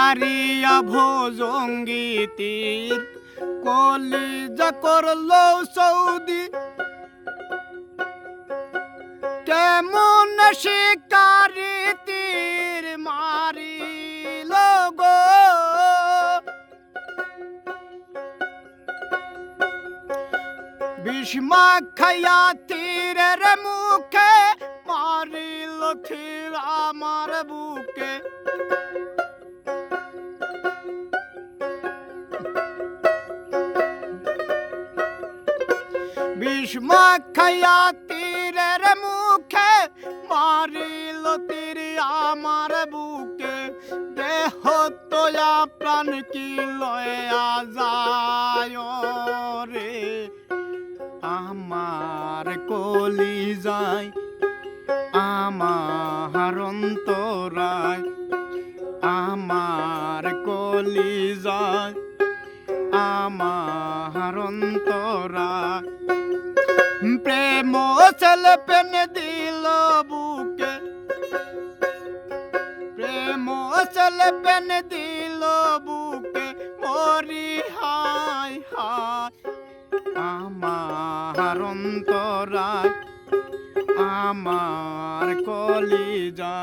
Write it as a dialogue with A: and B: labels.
A: মারিয়া ভোজঙ্গি তীর কলিজা করলো সৌদি কেমন শিকারি তীর মারিল গো বিষ্মা খাইয়া তীরের মুখে মারিল তীর আমার বুকে বিষ্মা খাইয়া তীরের মুখে মারিল তীর আমার বুকে দেহ তোয়া প্রাণ কি লয়া যায় রে আমার কলিজায় আমার অন্তরায় আমার কলিজায় আমার অন্তরায় প্রেম ছেলে পেন দিল বুকে প্রেম ছেলে পেন দিল বুকে মরি হায় হায় আমার অন্তরায় আমার কলিজা